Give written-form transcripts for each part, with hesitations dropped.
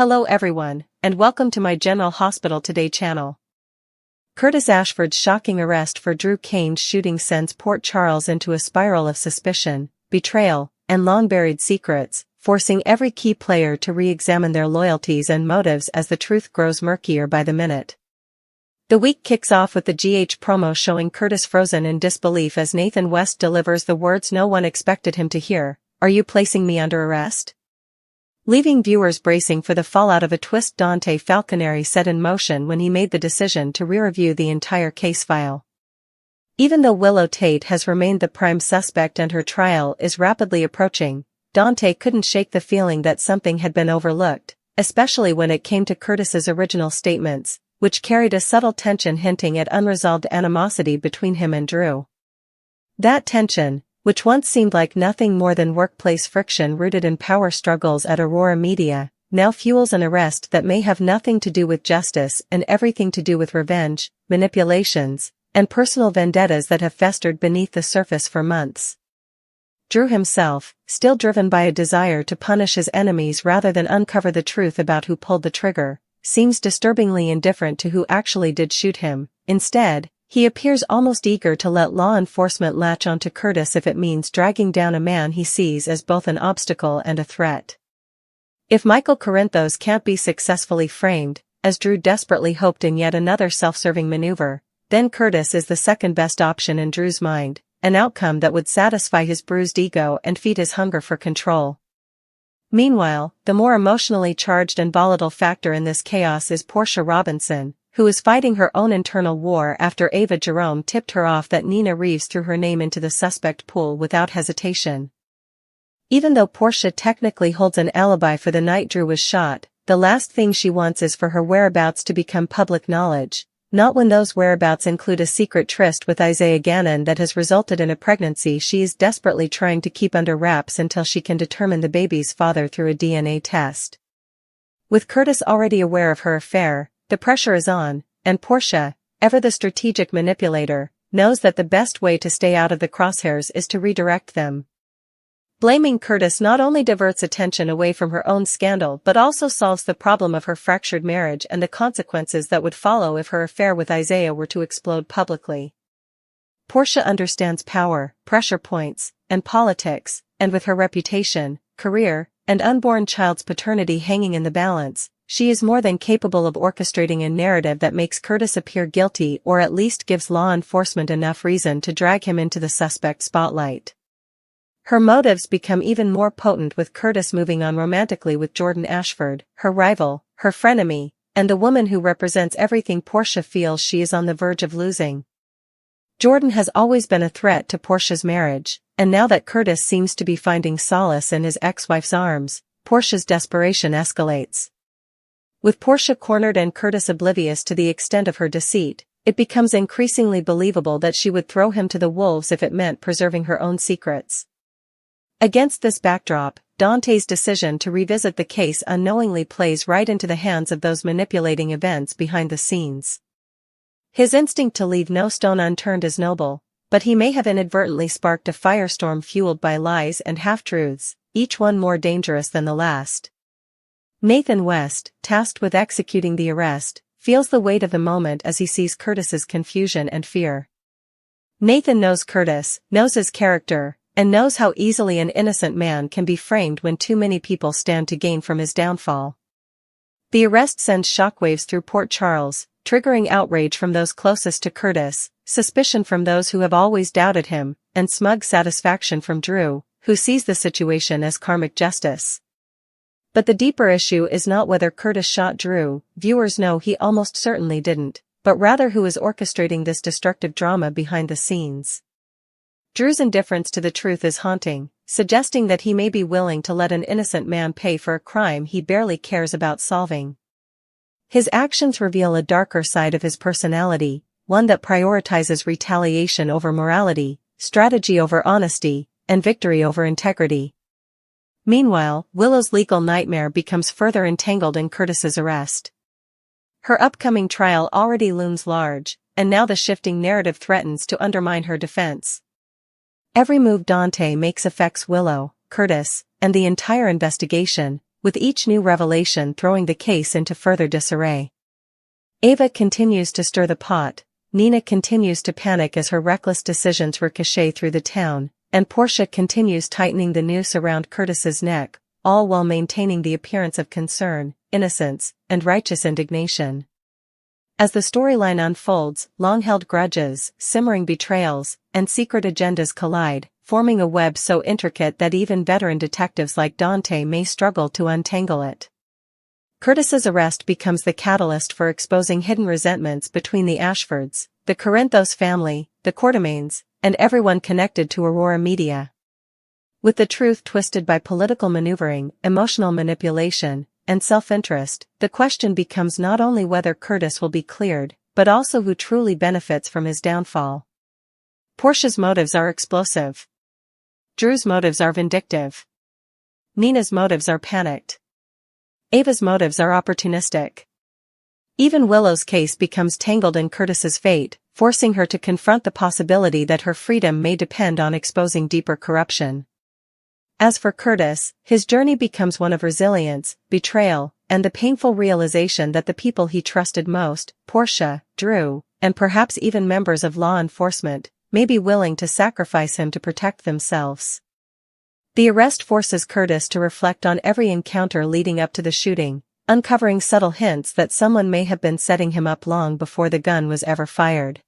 Hello everyone, and welcome to my General Hospital Today channel. Curtis Ashford's shocking arrest for Drew Kane's shooting sends Port Charles into a spiral of suspicion, betrayal, and long-buried secrets, forcing every key player to re-examine their loyalties and motives as the truth grows murkier by the minute. The week kicks off with the GH promo showing Curtis frozen in disbelief as Nathan West delivers the words no one expected him to hear, "Are you placing me under arrest?" Leaving viewers bracing for the fallout of a twist Dante falconry set in motion when he made the decision to re-review the entire case file. Even though Willow Tate has remained the prime suspect and her trial is rapidly approaching, Dante couldn't shake the feeling that something had been overlooked, especially when it came to Curtis's original statements, which carried a subtle tension hinting at unresolved animosity between him and Drew. That tension, which once seemed like nothing more than workplace friction rooted in power struggles at Aurora Media, now fuels an arrest that may have nothing to do with justice and everything to do with revenge, manipulations, and personal vendettas that have festered beneath the surface for months. Drew himself, still driven by a desire to punish his enemies rather than uncover the truth about who pulled the trigger, seems disturbingly indifferent to who actually did shoot him. Instead, he appears almost eager to let law enforcement latch onto Curtis if it means dragging down a man he sees as both an obstacle and a threat. If Michael Corinthos can't be successfully framed, as Drew desperately hoped in yet another self-serving maneuver, then Curtis is the second best option in Drew's mind, an outcome that would satisfy his bruised ego and feed his hunger for control. Meanwhile, the more emotionally charged and volatile factor in this chaos is Portia Robinson, who is fighting her own internal war after Ava Jerome tipped her off that Nina Reeves threw her name into the suspect pool without hesitation. Even though Portia technically holds an alibi for the night Drew was shot, the last thing she wants is for her whereabouts to become public knowledge, not when those whereabouts include a secret tryst with Isaiah Gannon that has resulted in a pregnancy she is desperately trying to keep under wraps until she can determine the baby's father through a DNA test. With Curtis already aware of her affair, the pressure is on, and Portia, ever the strategic manipulator, knows that the best way to stay out of the crosshairs is to redirect them. Blaming Curtis not only diverts attention away from her own scandal but also solves the problem of her fractured marriage and the consequences that would follow if her affair with Isaiah were to explode publicly. Portia understands power, pressure points, and politics, and with her reputation, career, and unborn child's paternity hanging in the balance, she is more than capable of orchestrating a narrative that makes Curtis appear guilty or at least gives law enforcement enough reason to drag him into the suspect spotlight. Her motives become even more potent with Curtis moving on romantically with Jordan Ashford, her rival, her frenemy, and the woman who represents everything Portia feels she is on the verge of losing. Jordan has always been a threat to Portia's marriage, and now that Curtis seems to be finding solace in his ex-wife's arms, Portia's desperation escalates. With Portia cornered and Curtis oblivious to the extent of her deceit, it becomes increasingly believable that she would throw him to the wolves if it meant preserving her own secrets. Against this backdrop, Dante's decision to revisit the case unknowingly plays right into the hands of those manipulating events behind the scenes. His instinct to leave no stone unturned is noble, but he may have inadvertently sparked a firestorm fueled by lies and half-truths, each one more dangerous than the last. Nathan West, tasked with executing the arrest, feels the weight of the moment as he sees Curtis's confusion and fear. Nathan knows Curtis, knows his character, and knows how easily an innocent man can be framed when too many people stand to gain from his downfall. The arrest sends shockwaves through Port Charles, triggering outrage from those closest to Curtis, suspicion from those who have always doubted him, and smug satisfaction from Drew, who sees the situation as karmic justice. But the deeper issue is not whether Curtis shot Drew, viewers know he almost certainly didn't, but rather who is orchestrating this destructive drama behind the scenes. Drew's indifference to the truth is haunting, suggesting that he may be willing to let an innocent man pay for a crime he barely cares about solving. His actions reveal a darker side of his personality, one that prioritizes retaliation over morality, strategy over honesty, and victory over integrity. Meanwhile, Willow's legal nightmare becomes further entangled in Curtis's arrest. Her upcoming trial already looms large, and now the shifting narrative threatens to undermine her defense. Every move Dante makes affects Willow, Curtis, and the entire investigation, with each new revelation throwing the case into further disarray. Ava continues to stir the pot, Nina continues to panic as her reckless decisions ricochet through the town, and Portia continues tightening the noose around Curtis's neck, all while maintaining the appearance of concern, innocence, and righteous indignation. As the storyline unfolds, long-held grudges, simmering betrayals, and secret agendas collide, forming a web so intricate that even veteran detectives like Dante may struggle to untangle it. Curtis's arrest becomes the catalyst for exposing hidden resentments between the Ashfords, the Corinthos family, the Quartermaines, and everyone connected to Aurora Media. With the truth twisted by political maneuvering, emotional manipulation, and self-interest, the question becomes not only whether Curtis will be cleared, but also who truly benefits from his downfall. Portia's motives are explosive. Drew's motives are vindictive. Nina's motives are panicked. Ava's motives are opportunistic. Even Willow's case becomes tangled in Curtis's fate, forcing her to confront the possibility that her freedom may depend on exposing deeper corruption. As for Curtis, his journey becomes one of resilience, betrayal, and the painful realization that the people he trusted most, Portia, Drew, and perhaps even members of law enforcement, may be willing to sacrifice him to protect themselves. The arrest forces Curtis to reflect on every encounter leading up to the shooting, uncovering subtle hints that someone may have been setting him up long before the gun was ever fired.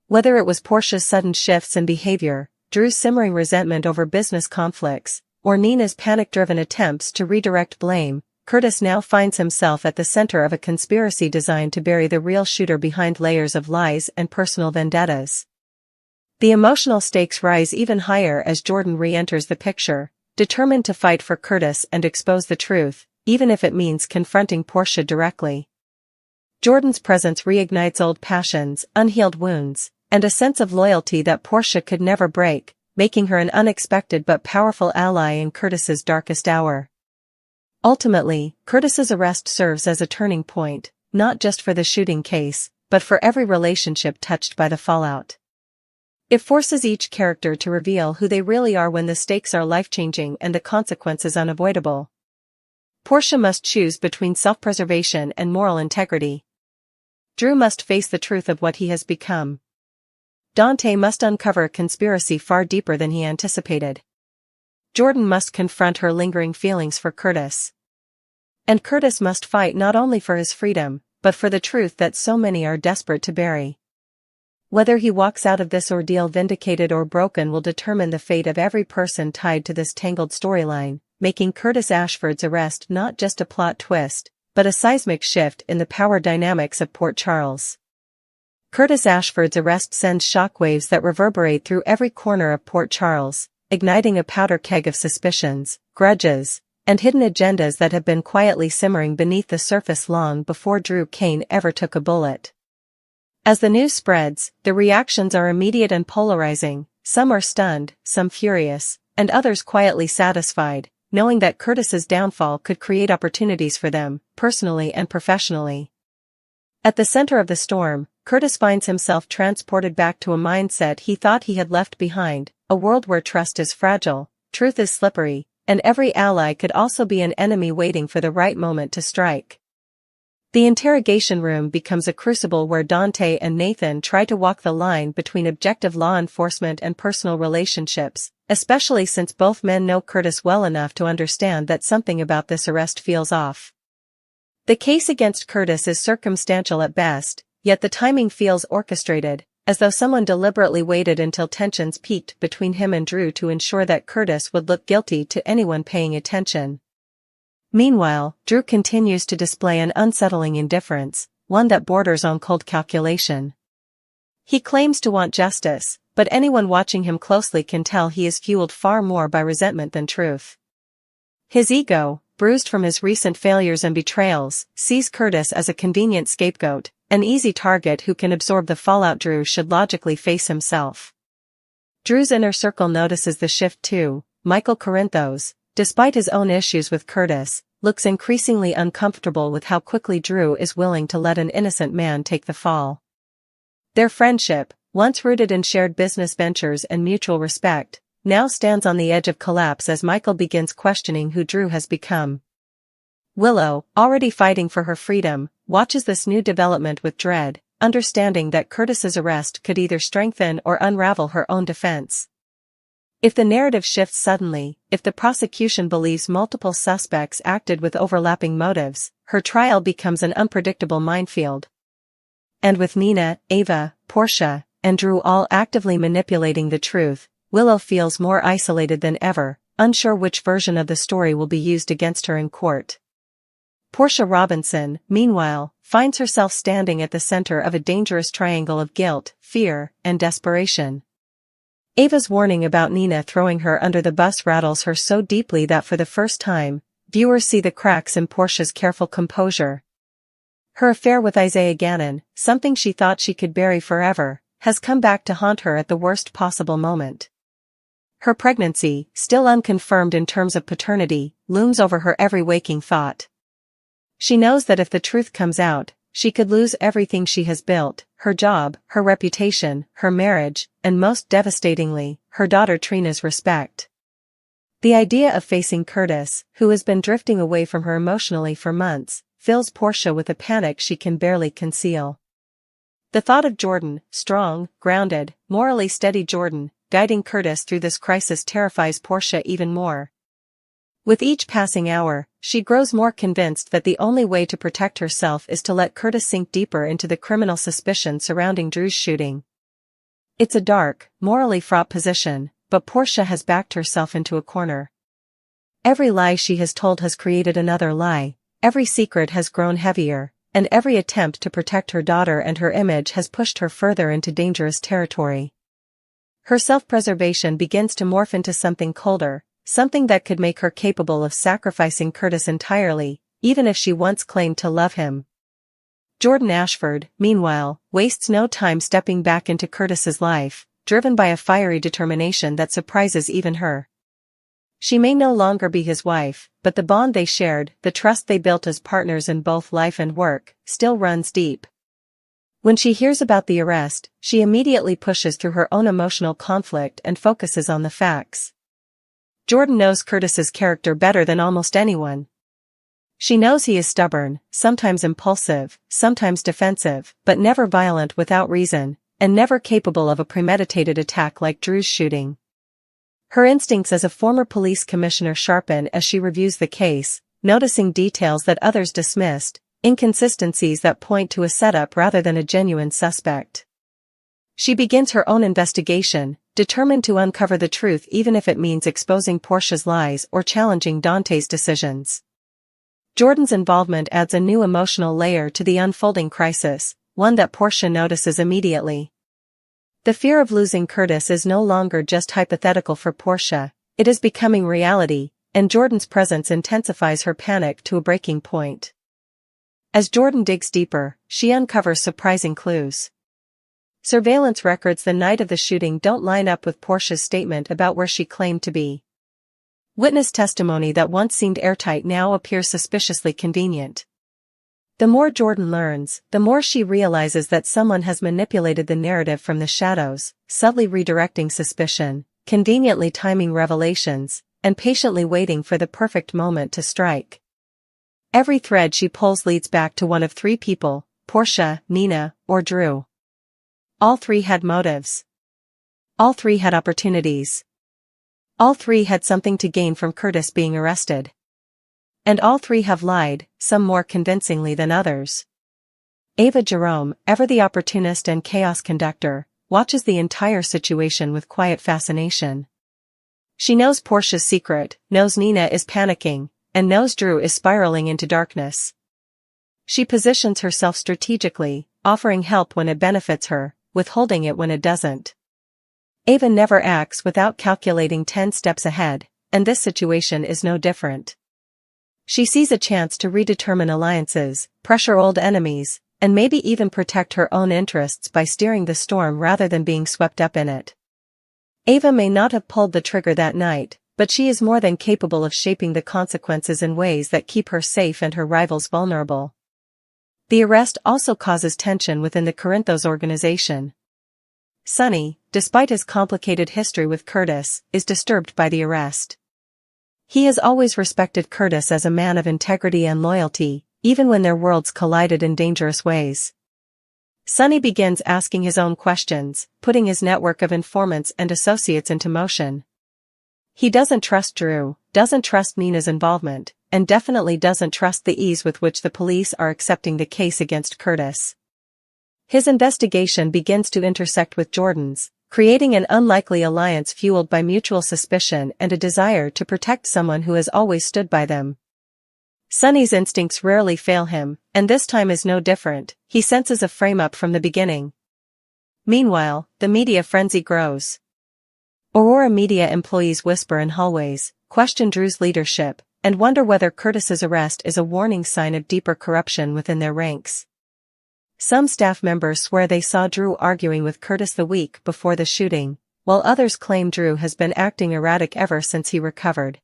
Whether it was Portia's sudden shifts in behavior, Drew's simmering resentment over business conflicts, or Nina's panic-driven attempts to redirect blame, Curtis now finds himself at the center of a conspiracy designed to bury the real shooter behind layers of lies and personal vendettas. The emotional stakes rise even higher as Jordan re-enters the picture, determined to fight for Curtis and expose the truth, even if it means confronting Portia directly. Jordan's presence reignites old passions, unhealed wounds, and a sense of loyalty that Portia could never break, making her an unexpected but powerful ally in Curtis's darkest hour. Ultimately, Curtis's arrest serves as a turning point, not just for the shooting case, but for every relationship touched by the fallout. It forces each character to reveal who they really are when the stakes are life-changing and the consequences unavoidable. Portia must choose between self-preservation and moral integrity. Drew must face the truth of what he has become. Dante must uncover a conspiracy far deeper than he anticipated. Jordan must confront her lingering feelings for Curtis. And Curtis must fight not only for his freedom, but for the truth that so many are desperate to bury. Whether he walks out of this ordeal vindicated or broken will determine the fate of every person tied to this tangled storyline, making Curtis Ashford's arrest not just a plot twist, but a seismic shift in the power dynamics of Port Charles. Curtis Ashford's arrest sends shockwaves that reverberate through every corner of Port Charles, igniting a powder keg of suspicions, grudges, and hidden agendas that have been quietly simmering beneath the surface long before Drew Kane ever took a bullet. As the news spreads, the reactions are immediate and polarizing. Some are stunned, some furious, and others quietly satisfied, knowing that Curtis's downfall could create opportunities for them, personally and professionally. At the center of the storm, Curtis finds himself transported back to a mindset he thought he had left behind, a world where trust is fragile, truth is slippery, and every ally could also be an enemy waiting for the right moment to strike. The interrogation room becomes a crucible where Dante and Nathan try to walk the line between objective law enforcement and personal relationships, especially since both men know Curtis well enough to understand that something about this arrest feels off. The case against Curtis is circumstantial at best, yet the timing feels orchestrated, as though someone deliberately waited until tensions peaked between him and Drew to ensure that Curtis would look guilty to anyone paying attention. Meanwhile, Drew continues to display an unsettling indifference, one that borders on cold calculation. He claims to want justice, but anyone watching him closely can tell he is fueled far more by resentment than truth. His ego, bruised from his recent failures and betrayals, sees Curtis as a convenient scapegoat, an easy target who can absorb the fallout Drew should logically face himself. Drew's inner circle notices the shift too. Michael Corinthos, despite his own issues with Curtis, looks increasingly uncomfortable with how quickly Drew is willing to let an innocent man take the fall. Their friendship, once rooted in shared business ventures and mutual respect, now stands on the edge of collapse as Michael begins questioning who Drew has become. Willow, already fighting for her freedom, watches this new development with dread, understanding that Curtis's arrest could either strengthen or unravel her own defense. If the narrative shifts suddenly, if the prosecution believes multiple suspects acted with overlapping motives, her trial becomes an unpredictable minefield. And with Nina, Ava, Portia, and Drew all actively manipulating the truth, Willow feels more isolated than ever, unsure which version of the story will be used against her in court. Portia Robinson, meanwhile, finds herself standing at the center of a dangerous triangle of guilt, fear, and desperation. Ava's warning about Nina throwing her under the bus rattles her so deeply that for the first time, viewers see the cracks in Portia's careful composure. Her affair with Isaiah Gannon, something she thought she could bury forever, has come back to haunt her at the worst possible moment. Her pregnancy, still unconfirmed in terms of paternity, looms over her every waking thought. She knows that if the truth comes out, she could lose everything she has built, her job, her reputation, her marriage, and most devastatingly, her daughter Trina's respect. The idea of facing Curtis, who has been drifting away from her emotionally for months, fills Portia with a panic she can barely conceal. The thought of Jordan, strong, grounded, morally steady Jordan, guiding Curtis through this crisis terrifies Portia even more. With each passing hour, she grows more convinced that the only way to protect herself is to let Curtis sink deeper into the criminal suspicion surrounding Drew's shooting. It's a dark, morally fraught position, but Portia has backed herself into a corner. Every lie she has told has created another lie, every secret has grown heavier, and every attempt to protect her daughter and her image has pushed her further into dangerous territory. Her self-preservation begins to morph into something colder, something that could make her capable of sacrificing Curtis entirely, even if she once claimed to love him. Jordan Ashford, meanwhile, wastes no time stepping back into Curtis's life, driven by a fiery determination that surprises even her. She may no longer be his wife, but the bond they shared, the trust they built as partners in both life and work, still runs deep. When she hears about the arrest, she immediately pushes through her own emotional conflict and focuses on the facts. Jordan knows Curtis's character better than almost anyone. She knows he is stubborn, sometimes impulsive, sometimes defensive, but never violent without reason, and never capable of a premeditated attack like Drew's shooting. Her instincts as a former police commissioner sharpen as she reviews the case, noticing details that others dismissed, inconsistencies that point to a setup rather than a genuine suspect. She begins her own investigation, determined to uncover the truth even if it means exposing Portia's lies or challenging Dante's decisions. Jordan's involvement adds a new emotional layer to the unfolding crisis, one that Portia notices immediately. The fear of losing Curtis is no longer just hypothetical for Portia, it is becoming reality, and Jordan's presence intensifies her panic to a breaking point. As Jordan digs deeper, she uncovers surprising clues. Surveillance records the night of the shooting don't line up with Portia's statement about where she claimed to be. Witness testimony that once seemed airtight now appears suspiciously convenient. The more Jordan learns, the more she realizes that someone has manipulated the narrative from the shadows, subtly redirecting suspicion, conveniently timing revelations, and patiently waiting for the perfect moment to strike. Every thread she pulls leads back to one of three people, Portia, Nina, or Drew. All three had motives. All three had opportunities. All three had something to gain from Curtis being arrested. And all three have lied, some more convincingly than others. Ava Jerome, ever the opportunist and chaos conductor, watches the entire situation with quiet fascination. She knows Portia's secret, knows Nina is panicking, and knows Drew is spiraling into darkness. She positions herself strategically, offering help when it benefits her, withholding it when it doesn't. Ava never acts without calculating 10 steps ahead, and this situation is no different. She sees a chance to redetermine alliances, pressure old enemies, and maybe even protect her own interests by steering the storm rather than being swept up in it. Ava may not have pulled the trigger that night, but she is more than capable of shaping the consequences in ways that keep her safe and her rivals vulnerable. The arrest also causes tension within the Corinthos organization. Sonny, despite his complicated history with Curtis, is disturbed by the arrest. He has always respected Curtis as a man of integrity and loyalty, even when their worlds collided in dangerous ways. Sonny begins asking his own questions, putting his network of informants and associates into motion. He doesn't trust Drew, doesn't trust Nina's involvement, and definitely doesn't trust the ease with which the police are accepting the case against Curtis. His investigation begins to intersect with Jordan's, creating an unlikely alliance fueled by mutual suspicion and a desire to protect someone who has always stood by them. Sonny's instincts rarely fail him, and this time is no different. He senses a frame-up from the beginning. Meanwhile, the media frenzy grows. Aurora media employees whisper in hallways, question Drew's leadership, and wonder whether Curtis's arrest is a warning sign of deeper corruption within their ranks. Some staff members swear they saw Drew arguing with Curtis the week before the shooting, while others claim Drew has been acting erratic ever since he recovered.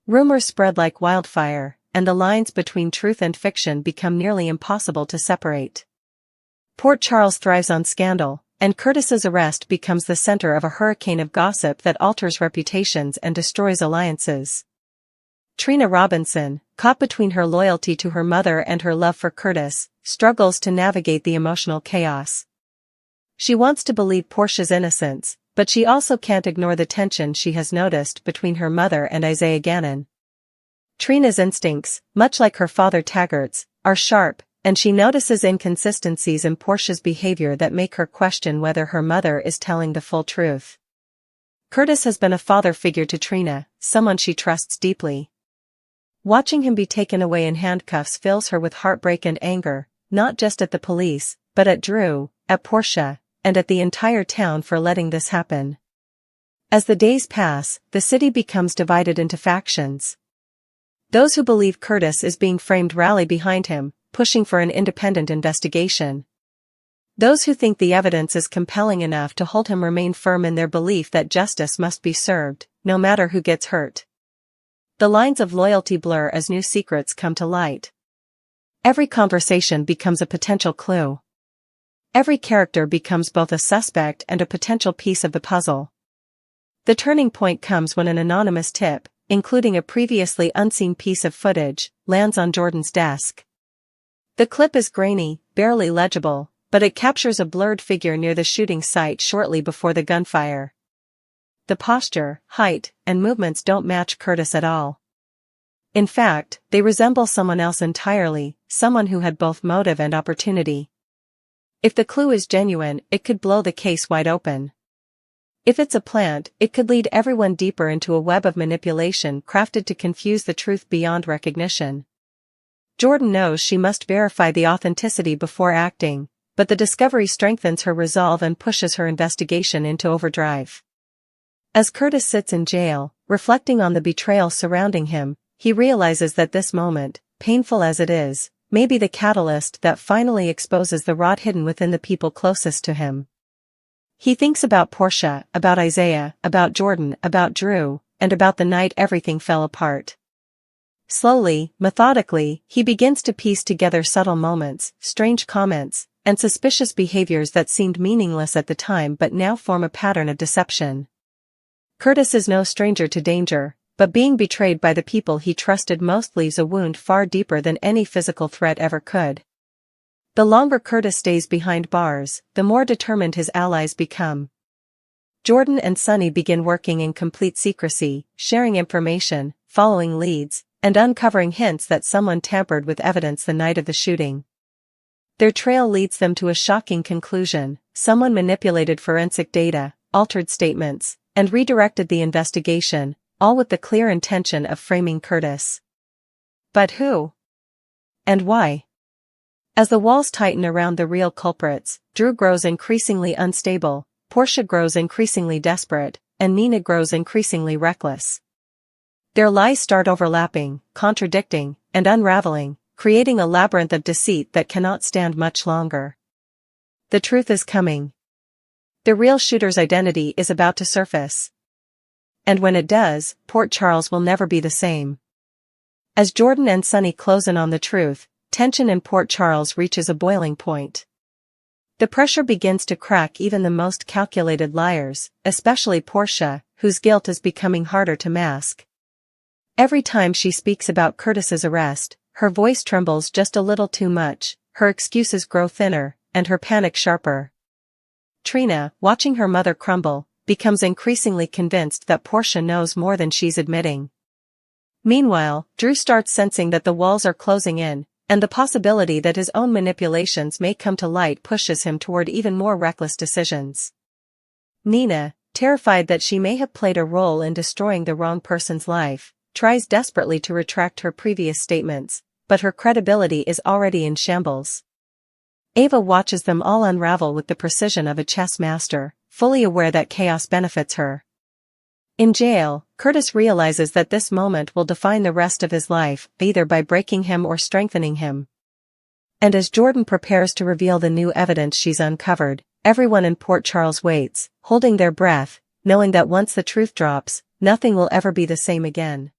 Rumors spread like wildfire, and the lines between truth and fiction become nearly impossible to separate. Port Charles thrives on scandal, and Curtis's arrest becomes the center of a hurricane of gossip that alters reputations and destroys alliances. Trina Robinson, caught between her loyalty to her mother and her love for Curtis, struggles to navigate the emotional chaos. She wants to believe Portia's innocence, but she also can't ignore the tension she has noticed between her mother and Isaiah Gannon. Trina's instincts, much like her father Taggart's, are sharp, and she notices inconsistencies in Portia's behavior that make her question whether her mother is telling the full truth. Curtis has been a father figure to Trina, someone she trusts deeply. Watching him be taken away in handcuffs fills her with heartbreak and anger, not just at the police, but at Drew, at Portia, and at the entire town for letting this happen. As the days pass, the city becomes divided into factions. Those who believe Curtis is being framed rally behind him, pushing for an independent investigation. Those who think the evidence is compelling enough to hold him remain firm in their belief that justice must be served, no matter who gets hurt. The lines of loyalty blur as new secrets come to light. Every conversation becomes a potential clue. Every character becomes both a suspect and a potential piece of the puzzle. The turning point comes when an anonymous tip, including a previously unseen piece of footage, lands on Jordan's desk. The clip is grainy, barely legible, but it captures a blurred figure near the shooting site shortly before the gunfire. The posture, height, and movements don't match Curtis at all. In fact, they resemble someone else entirely, someone who had both motive and opportunity. If the clue is genuine, it could blow the case wide open. If it's a plant, it could lead everyone deeper into a web of manipulation crafted to confuse the truth beyond recognition. Jordan knows she must verify the authenticity before acting, but the discovery strengthens her resolve and pushes her investigation into overdrive. As Curtis sits in jail, reflecting on the betrayal surrounding him, he realizes that this moment, painful as it is, may be the catalyst that finally exposes the rot hidden within the people closest to him. He thinks about Portia, about Isaiah, about Jordan, about Drew, and about the night everything fell apart. Slowly, methodically, he begins to piece together subtle moments, strange comments, and suspicious behaviors that seemed meaningless at the time but now form a pattern of deception. Curtis is no stranger to danger, but being betrayed by the people he trusted most leaves a wound far deeper than any physical threat ever could. The longer Curtis stays behind bars, the more determined his allies become. Jordan and Sonny begin working in complete secrecy, sharing information, following leads, and uncovering hints that someone tampered with evidence the night of the shooting. Their trail leads them to a shocking conclusion: someone manipulated forensic data, altered statements, and redirected the investigation, all with the clear intention of framing Curtis. But who? And why? As the walls tighten around the real culprits, Drew grows increasingly unstable, Portia grows increasingly desperate, and Nina grows increasingly reckless. Their lies start overlapping, contradicting, and unraveling, creating a labyrinth of deceit that cannot stand much longer. The truth is coming. The real shooter's identity is about to surface. And when it does, Port Charles will never be the same. As Jordan and Sonny close in on the truth, tension in Port Charles reaches a boiling point. The pressure begins to crack even the most calculated liars, especially Portia, whose guilt is becoming harder to mask. Every time she speaks about Curtis's arrest, her voice trembles just a little too much, her excuses grow thinner, and her panic sharper. Trina, watching her mother crumble, becomes increasingly convinced that Portia knows more than she's admitting. Meanwhile, Drew starts sensing that the walls are closing in, and the possibility that his own manipulations may come to light pushes him toward even more reckless decisions. Nina, terrified that she may have played a role in destroying the wrong person's life, tries desperately to retract her previous statements, but her credibility is already in shambles. Ava watches them all unravel with the precision of a chess master, fully aware that chaos benefits her. In jail, Curtis realizes that this moment will define the rest of his life, either by breaking him or strengthening him. And as Jordan prepares to reveal the new evidence she's uncovered, everyone in Port Charles waits, holding their breath, knowing that once the truth drops, nothing will ever be the same again.